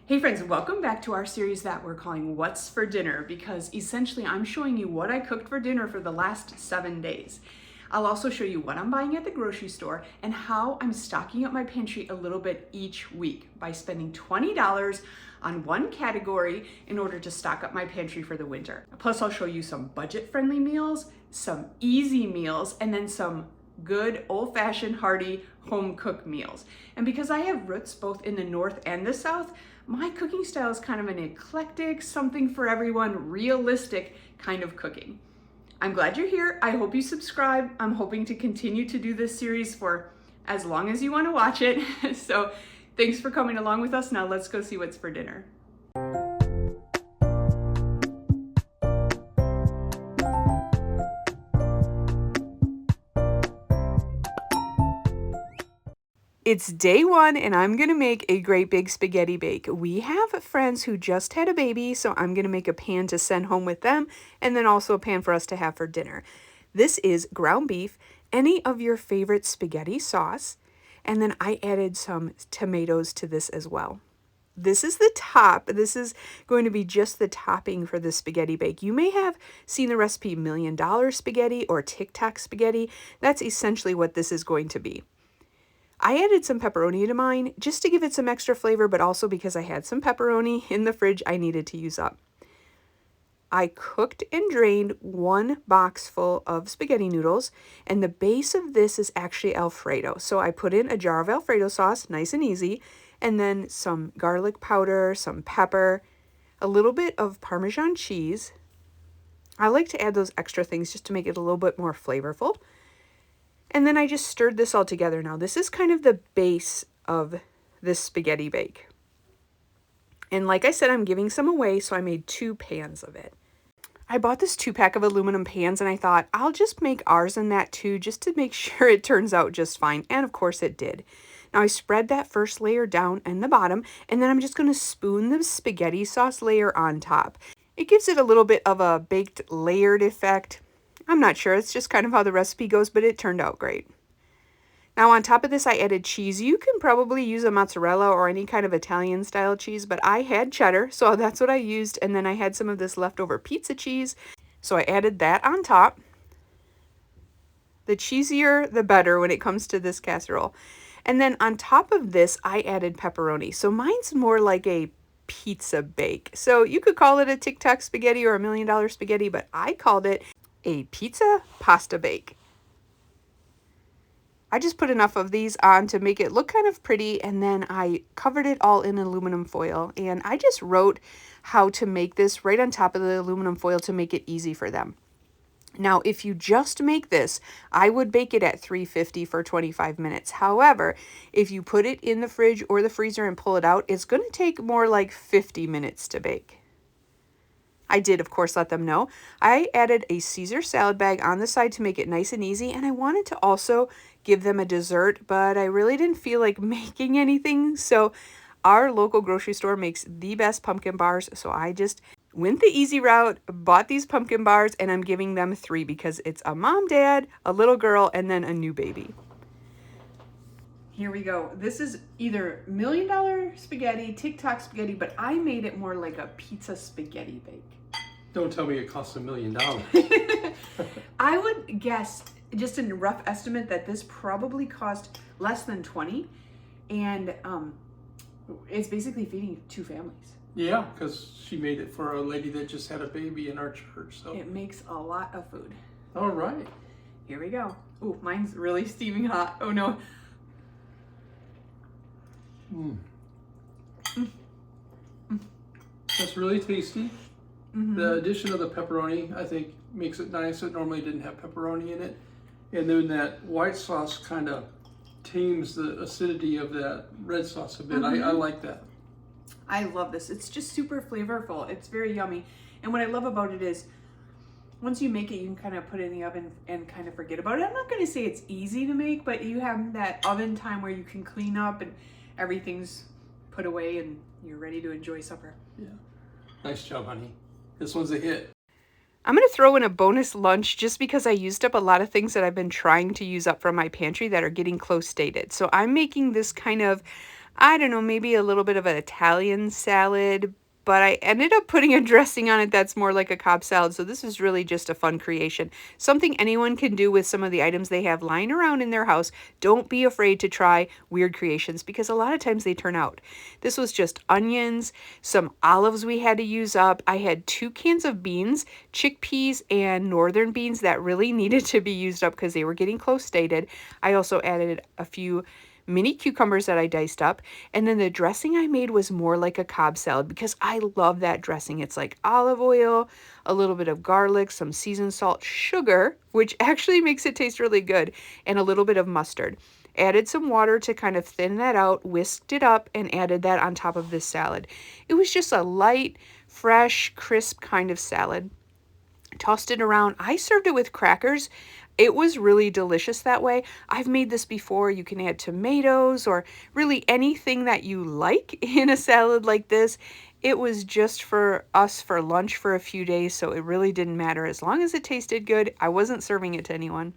Hey friends, welcome back to our series that we're calling What's for Dinner, because essentially I'm showing you what I cooked for dinner for the last 7 days. I'll also show you what I'm buying at the grocery store and how I'm stocking up my pantry a little bit each week by spending $20 on one category in order to stock up my pantry for the winter. Plus I'll show you some budget-friendly meals, some easy meals, and then some good old-fashioned hearty home cooked meals. And because I have roots both in the North and the South, my cooking style is kind of an eclectic, something for everyone, realistic kind of cooking. I'm glad you're here. I hope you subscribe. I'm hoping to continue to do this series for as long as you want to watch it. So thanks for coming along with us. Now let's go see what's for dinner. It's day one and I'm gonna make a great big spaghetti bake. We have friends who just had a baby, so I'm gonna make a pan to send home with them and then also a pan for us to have for dinner. This is ground beef, any of your favorite spaghetti sauce, and then I added some tomatoes to this as well. This is the top. This is going to be just the topping for the spaghetti bake. You may have seen the recipe $1 Million spaghetti or TikTok spaghetti. That's essentially what this is going to be. I added some pepperoni to mine just to give it some extra flavor, but also because I had some pepperoni in the fridge I needed to use up. I cooked and drained one box full of spaghetti noodles, and the base of this is actually Alfredo. So I put in a jar of Alfredo sauce, nice and easy, and then some garlic powder, some pepper, a little bit of Parmesan cheese. I like to add those extra things just to make it a little bit more flavorful. And then I just stirred this all together. Now, this is kind of the base of this spaghetti bake. And like I said, I'm giving some away, so I made 2 pans of it. I bought this 2-pack of aluminum pans, and I thought I'll just make ours in that too, just to make sure it turns out just fine. And of course it did. Now I spread that first layer down in the bottom, and then I'm just going to spoon the spaghetti sauce layer on top. It gives it a little bit of a baked layered effect. I'm not sure, it's just kind of how the recipe goes, but it turned out great. Now on top of this I added cheese. You can probably use a mozzarella or any kind of Italian style cheese, but I had cheddar, so that's what I used. And then I had some of this leftover pizza cheese, so I added that on top. The cheesier the better when it comes to this casserole. And then on top of this I added pepperoni. So mine's more like a pizza bake. So you could call it a TikTok spaghetti or $1 Million spaghetti, but I called it a pizza pasta bake. I just put enough of these on to make it look kind of pretty, and then I covered it all in aluminum foil, and I just wrote how to make this right on top of the aluminum foil to make it easy for them. Now, if you just make this, I would bake it at 350 for 25 minutes. However, if you put it in the fridge or the freezer and pull it out, it's going to take more like 50 minutes to bake. I did, of course, let them know. I added a Caesar salad bag on the side to make it nice and easy, and I wanted to also give them a dessert, but I really didn't feel like making anything, so our local grocery store makes the best pumpkin bars, so I just went the easy route, bought these pumpkin bars, and I'm giving them 3 because it's a mom, dad, a little girl, and then a new baby. Here we go. This is either $1 Million spaghetti, TikTok spaghetti, but I made it more like a pizza spaghetti bake. Don't tell me it costs $1 million. I would guess, just a rough estimate, that this probably cost less than 20, and it's basically feeding 2 families. Yeah, because she made it for a lady that just had a baby in our church. So it makes a lot of food. All right. Here we go. Ooh, mine's really steaming hot. Oh no. That's really tasty. Mm-hmm. The addition of the pepperoni, I think, makes it nice. It normally didn't have pepperoni in it. And then that white sauce kind of tames the acidity of that red sauce a bit. Mm-hmm. I like that. I love this. It's just super flavorful. It's very yummy. And what I love about it is, once you make it, you can kind of put it in the oven and kind of forget about it. I'm not going to say it's easy to make, but you have that oven time where you can clean up and everything's put away and you're ready to enjoy supper. Yeah. Nice job, honey. This one's a hit. I'm going to throw in a bonus lunch just because I used up a lot of things that I've been trying to use up from my pantry that are getting close dated. So I'm making this kind of I don't know, maybe a little bit of an Italian salad, but I ended up putting a dressing on it that's more like a Cobb salad. So this is really just a fun creation. Something anyone can do with some of the items they have lying around in their house. Don't be afraid to try weird creations because a lot of times they turn out. This was just onions, some olives we had to use up. I had 2 cans of beans, chickpeas and northern beans that really needed to be used up because they were getting close dated. I also added a few mini cucumbers that I diced up. And then the dressing I made was more like a Cobb salad because I love that dressing. It's like olive oil, a little bit of garlic, some seasoned salt, sugar, which actually makes it taste really good, and a little bit of mustard. Added some water to kind of thin that out, whisked it up, and added that on top of this salad. It was just a light, fresh, crisp kind of salad. Tossed it around. I served it with crackers. It was really delicious that way. I've made this before. You can add tomatoes or really anything that you like in a salad like this. It was just for us for lunch for a few days, so it really didn't matter. As long as it tasted good, I wasn't serving it to anyone.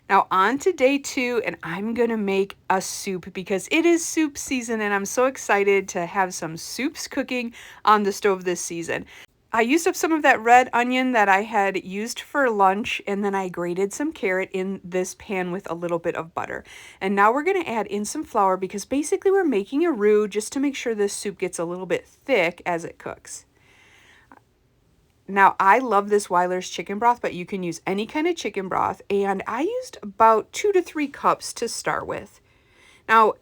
Now on to day 2, and I'm gonna make a soup because it is soup season and I'm so excited to have some soups cooking on the stove this season. I used up some of that red onion that I had used for lunch, and then I grated some carrot in this pan with a little bit of butter. And now we're going to add in some flour because basically we're making a roux just to make sure this soup gets a little bit thick as it cooks. Now, I love this Weiler's chicken broth, but you can use any kind of chicken broth, and I used about 2 to 3 cups to start with. Now,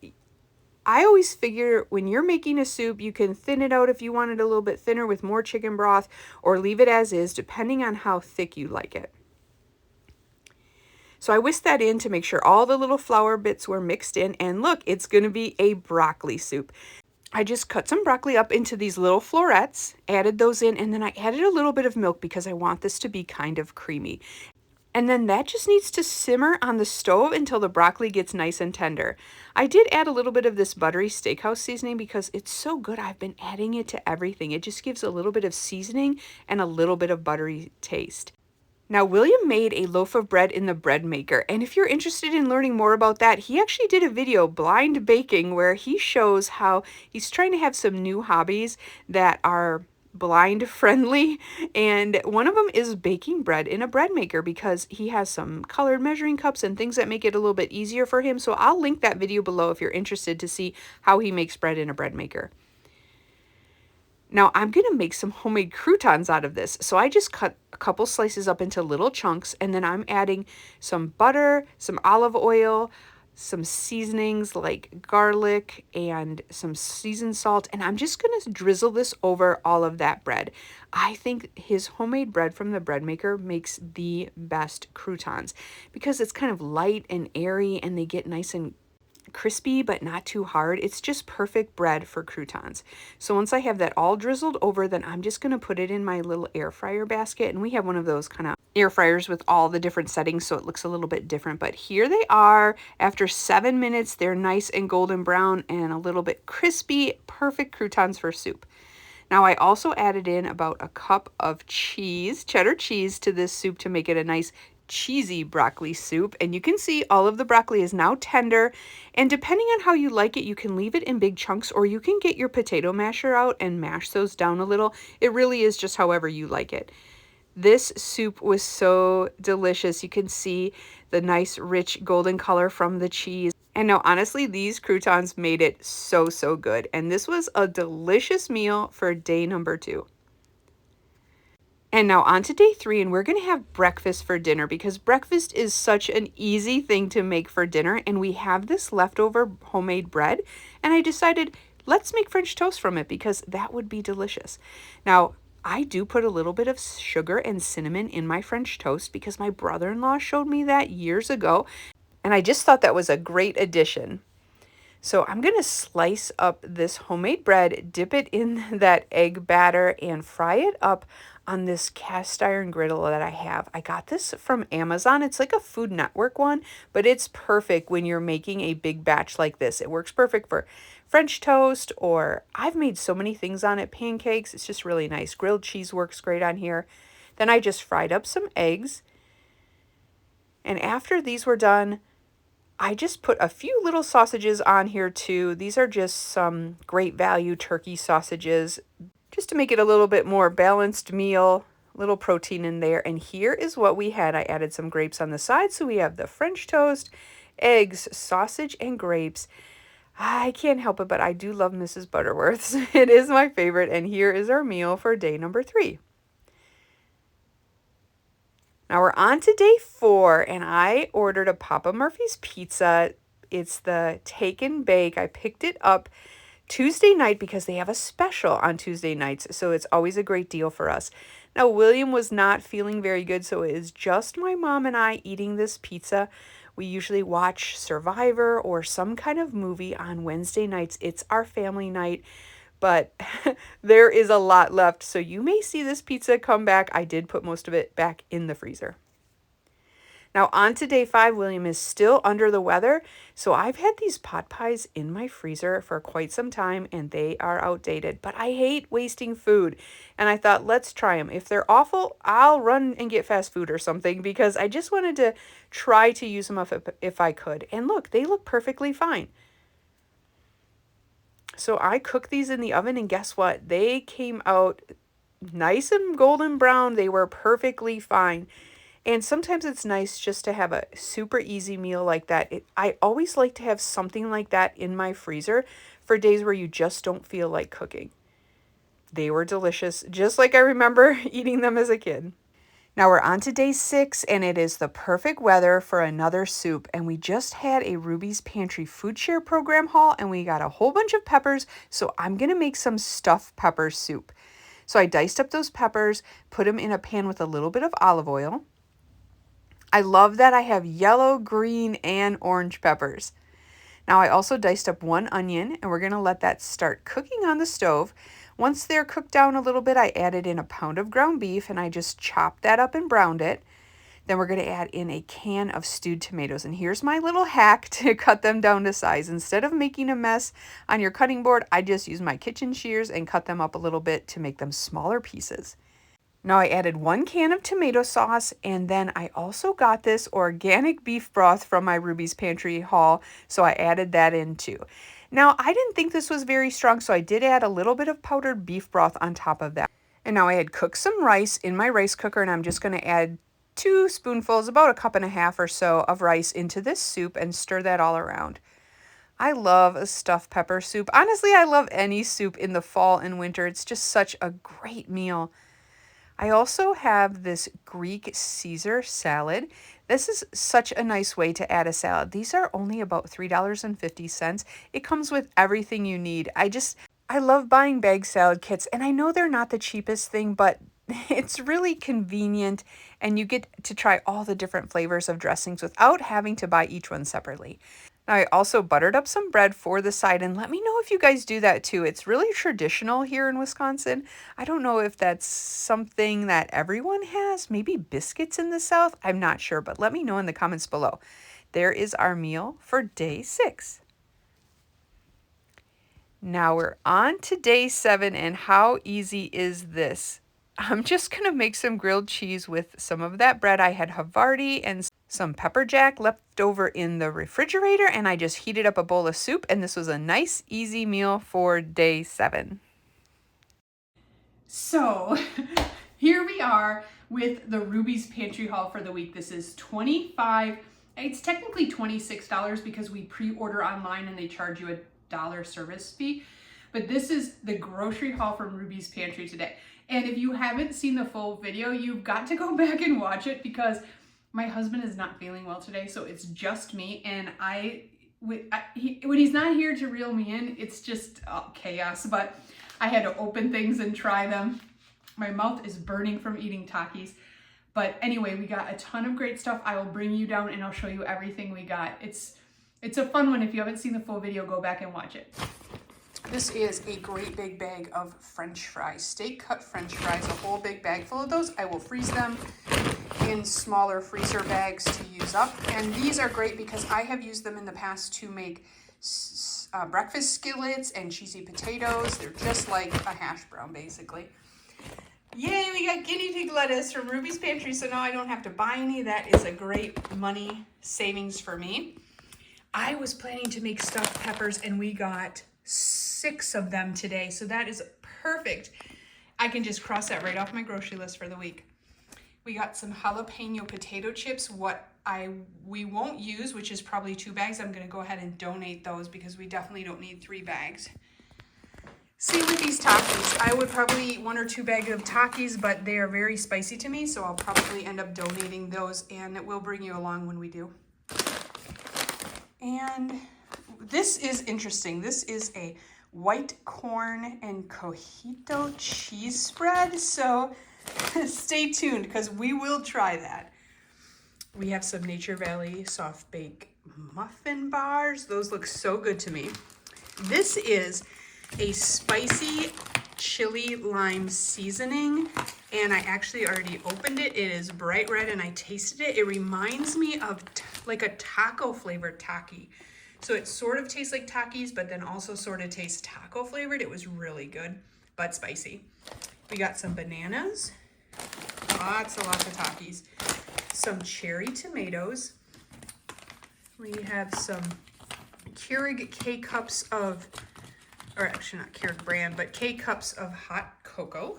I always figure when you're making a soup, you can thin it out if you want it a little bit thinner with more chicken broth, or leave it as is, depending on how thick you like it. So I whisked that in to make sure all the little flour bits were mixed in, and look, it's going to be a broccoli soup. I just cut some broccoli up into these little florets, added those in, and then I added a little bit of milk because I want this to be kind of creamy. And then that just needs to simmer on the stove until the broccoli gets nice and tender. I did add a little bit of this buttery steakhouse seasoning because it's so good. I've been adding it to everything. It just gives a little bit of seasoning and a little bit of buttery taste. Now, William made a loaf of bread in the bread maker, and if you're interested in learning more about that, he actually did a video, Blind Baking, where he shows how he's trying to have some new hobbies that are blind friendly, and one of them is baking bread in a bread maker because he has some colored measuring cups and things that make it a little bit easier for him. So I'll link that video below if you're interested to see how he makes bread in a bread maker. Now I'm going to make some homemade croutons out of this. So I just cut a couple slices up into little chunks, and then I'm adding some butter, some olive oil, some seasonings like garlic and some seasoned salt, and I'm just going to drizzle this over all of that bread. I think his homemade bread from the bread maker makes the best croutons because it's kind of light and airy and they get nice and crispy but not too hard. It's just perfect bread for croutons. So once I have that all drizzled over, then I'm just going to put it in my little air fryer basket, and we have one of those kind of air fryers with all the different settings so it looks a little bit different. But here they are. After 7 minutes, they're nice and golden brown and a little bit crispy. Perfect croutons for soup. Now I also added in about a cup of cheese, cheddar cheese, to this soup to make it a nice cheesy broccoli soup. And you can see all of the broccoli is now tender, and depending on how you like it, you can leave it in big chunks or you can get your potato masher out and mash those down a little. It really is just however you like it. This soup was so delicious. You can see the nice rich golden color from the cheese. And now honestly, these croutons made it so, so good. And this was a delicious meal for day number 2. And now on to day 3, and we're going to have breakfast for dinner because breakfast is such an easy thing to make for dinner, and we have this leftover homemade bread, and I decided let's make French toast from it because that would be delicious. Now, I do put a little bit of sugar and cinnamon in my French toast because my brother-in-law showed me that years ago, and I just thought that was a great addition. So I'm going to slice up this homemade bread, dip it in that egg batter, and fry it up on this cast iron griddle that I have. I got this from Amazon. It's like a Food Network one, but it's perfect when you're making a big batch like this. It works perfect for French toast, or I've made so many things on it, pancakes. It's just really nice. Grilled cheese works great on here. Then I just fried up some eggs. And after these were done, I just put a few little sausages on here too. These are just some great value turkey sausages, just to make it a little bit more balanced meal, little protein in there. And here is what we had. I added some grapes on the side, so we have the French toast, eggs, sausage, and grapes. I can't help it, but I do love Mrs. Butterworth's. It is my favorite, and here is our meal for day number 3. Now we're on to day 4, and I ordered a Papa Murphy's pizza. It's the take and bake. I picked it up Tuesday night because they have a special on Tuesday nights, so it's always a great deal for us. Now, William was not feeling very good, so it is just my mom and I eating this pizza. We usually watch Survivor or some kind of movie on Wednesday nights. It's our family night, but there is a lot left, so you may see this pizza come back. I did put most of it back in the freezer. Now, on to day 5, William is still under the weather, so I've had these pot pies in my freezer for quite some time, and they are outdated. But I hate wasting food, and I thought, let's try them. If they're awful, I'll run and get fast food or something, because I just wanted to try to use them if I could. And look, they look perfectly fine. So I cooked these in the oven, and guess what? They came out nice and golden brown. They were perfectly fine. And sometimes it's nice just to have a super easy meal like that. I always like to have something like that in my freezer for days where you just don't feel like cooking. They were delicious, just like I remember eating them as a kid. Now we're on to day 6, and it is the perfect weather for another soup. And we just had a Ruby's Pantry food share program haul, and we got a whole bunch of peppers. So I'm going to make some stuffed pepper soup. So I diced up those peppers, put them in a pan with a little bit of olive oil. I love that I have yellow, green, and orange peppers. Now I also diced up 1 onion, and we're going to let that start cooking on the stove. Once they're cooked down a little bit, I added in a pound of ground beef, and I just chopped that up and browned it. Then we're going to add in a can of stewed tomatoes. And here's my little hack to cut them down to size. Instead of making a mess on your cutting board, I just use my kitchen shears and cut them up a little bit to make them smaller pieces. Now I added 1 can of tomato sauce, and then I also got this organic beef broth from my Ruby's Pantry haul, so I added that in too. Now I didn't think this was very strong, so I did add a little bit of powdered beef broth on top of that. And now I had cooked some rice in my rice cooker, and I'm just going to add 2 spoonfuls, about 1.5 cups or so of rice into this soup and stir that all around. I love a stuffed pepper soup. Honestly, I love any soup in the fall and winter. It's just such a great meal. I also have this Greek Caesar salad. This is such a nice way to add a salad. These are only about $3.50. It comes with everything you need. I love buying bag salad kits, and I know they're not the cheapest thing, but it's really convenient, and you get to try all the different flavors of dressings without having to buy each one separately. Now, I also buttered up some bread for the side, and let me know if you guys do that too. It's really traditional here in Wisconsin. I don't know if that's something that everyone has, maybe biscuits in the South. I'm not sure, but let me know in the comments below. There is our meal for day 6. Now we're on to day 7, and how easy is this? I'm just going to make some grilled cheese with some of that bread. I had Havarti and some pepper jack left over in the refrigerator, and I just heated up a bowl of soup, and this was a nice, easy meal for day 7. So here we are with the Ruby's Pantry haul for the week. This is it's technically $26 because we pre-order online and they charge you $1 service fee. But this is the grocery haul from Ruby's Pantry today. And if you haven't seen the full video, you've got to go back and watch it because my husband is not feeling well today, so it's just me. And when he's not here to reel me in, it's just chaos. But I had to open things and try them. My mouth is burning from eating Takis. But anyway, we got a ton of great stuff. I will bring you down and I'll show you everything we got. It's a fun one. If you haven't seen the full video, go back and watch it. This is a great big bag of French fries, steak cut French fries, a whole big bag full of those. I will freeze them in smaller freezer bags to use up. And these are great because I have used them in the past to make breakfast skillets and cheesy potatoes. They're just like a hash brown, basically. Yay, we got guinea pig lettuce from Ruby's Pantry, so now I don't have to buy any. That is a great money savings for me. I was planning to make stuffed peppers and we got 6 of them today. So that is perfect. I can just cross that right off my grocery list for the week. We got some jalapeno potato chips. We won't use, which is probably 2 bags. I'm gonna go ahead and donate those because we definitely don't need 3 bags. Same with these Takis. I would probably eat 1 or 2 bags of Takis, but they are very spicy to me, so I'll probably end up donating those, and it will bring you along when we do. And this is interesting. This is a white corn and cojito cheese spread, so stay tuned because we will try that. We have some Nature Valley soft bake muffin bars. Those look so good to me. This is a spicy chili lime seasoning, and I actually already opened it. It is bright red and I tasted it. It reminds me of like a taco flavored Taki. So it sort of tastes like Takis, but then also sort of tastes taco flavored. It was really good, but spicy. We got some bananas, lots of Takis, some cherry tomatoes. We have some Keurig K-cups of, or actually not Keurig brand, but K-cups of hot cocoa.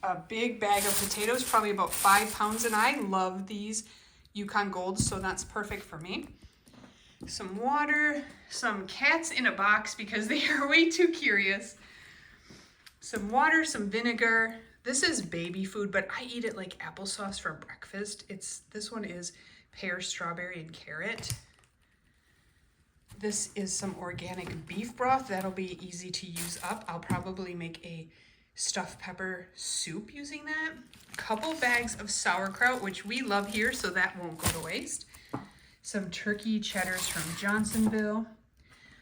A big bag of potatoes, probably about 5 pounds, and I love these Yukon Golds, so that's perfect for me. Some water, some cats in a box because they are way too curious. Some water, some vinegar. This is baby food, but I eat it like applesauce for breakfast. This one is pear, strawberry, and carrot. This is some organic beef broth. That'll be easy to use up. I'll probably make a stuffed pepper soup using that. A couple bags of sauerkraut, which we love here, so that won't go to waste. Some turkey cheddars from Johnsonville.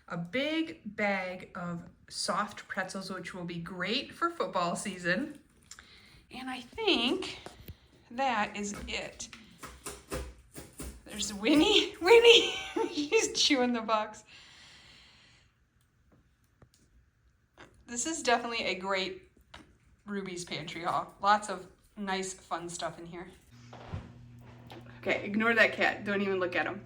A big bag of soft pretzels, which will be great for football season. And I think that is it. There's Winnie. Winnie, he's chewing the box. This is definitely a great Ruby's Pantry haul. Lots of nice, fun stuff in here. Okay, ignore that cat. Don't even look at him.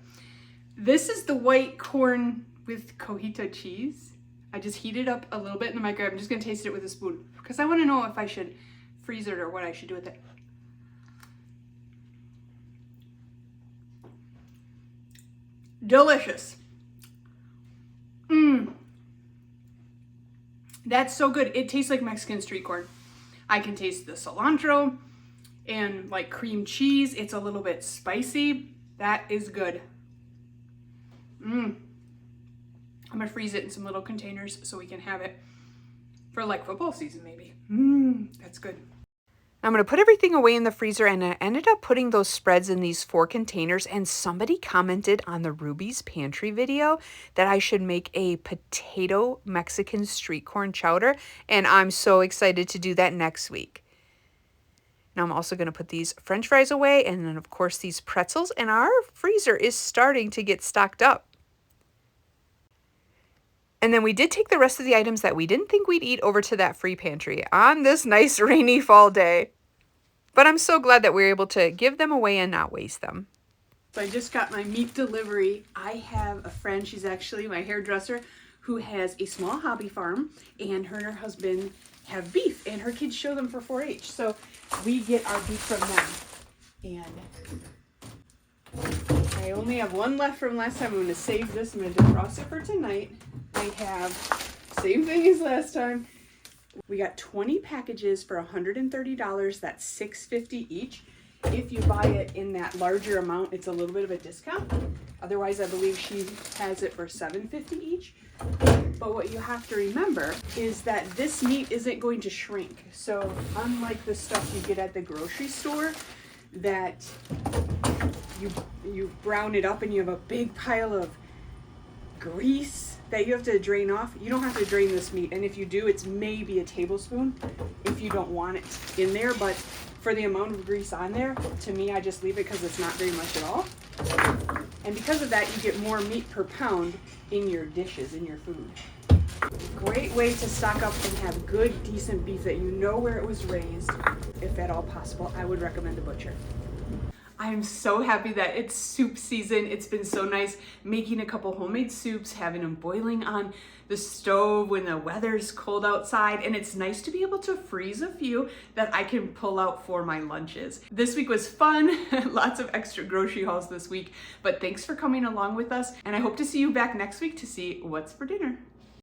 This is the white corn with cojito cheese. I just heated up a little bit in the microwave. I'm just gonna taste it with a spoon because I wanna know if I should freeze it or what I should do with it. Delicious. That's so good. It tastes like Mexican street corn. I can taste the cilantro and like cream cheese. It's a little bit spicy. That is good. I'm gonna freeze it in some little containers so we can have it for like football season maybe. That's good. I'm going to put everything away in the freezer, and I ended up putting those spreads in these 4 containers, and somebody commented on the Ruby's Pantry video that I should make a potato Mexican street corn chowder, and I'm so excited to do that next week. Now I'm also going to put these French fries away, and then of course these pretzels, and our freezer is starting to get stocked up. And then we did take the rest of the items that we didn't think we'd eat over to that free pantry on this nice rainy fall day. But I'm so glad that we were able to give them away and not waste them. So I just got my meat delivery. I have a friend, she's actually my hairdresser, who has a small hobby farm, and her and her husband have beef, and her kids show them for 4-H. So we get our beef from them. And I only have one left from last time. I'm going to save this. I'm going to defrost it for tonight. I have same thing as last time. We got 20 packages for $130. That's $6.50 each. If you buy it in that larger amount, it's a little bit of a discount. Otherwise, I believe she has it for $7.50 each. But what you have to remember is that this meat isn't going to shrink. So unlike the stuff you get at the grocery store, that you brown it up and you have a big pile of grease that you have to drain off. You don't have to drain this meat, and if you do, it's maybe a tablespoon if you don't want it in there. But for the amount of grease on there, to me, I just leave it because it's not very much at all. And because of that, you get more meat per pound in your dishes, in your food. Great way to stock up and have good, decent beef that you know where it was raised. If at all possible, I would recommend a butcher. I'm so happy that it's soup season. It's been so nice making a couple homemade soups, having them boiling on the stove when the weather's cold outside, and it's nice to be able to freeze a few that I can pull out for my lunches. This week was fun, lots of extra grocery hauls this week, but thanks for coming along with us, and I hope to see you back next week to see what's for dinner.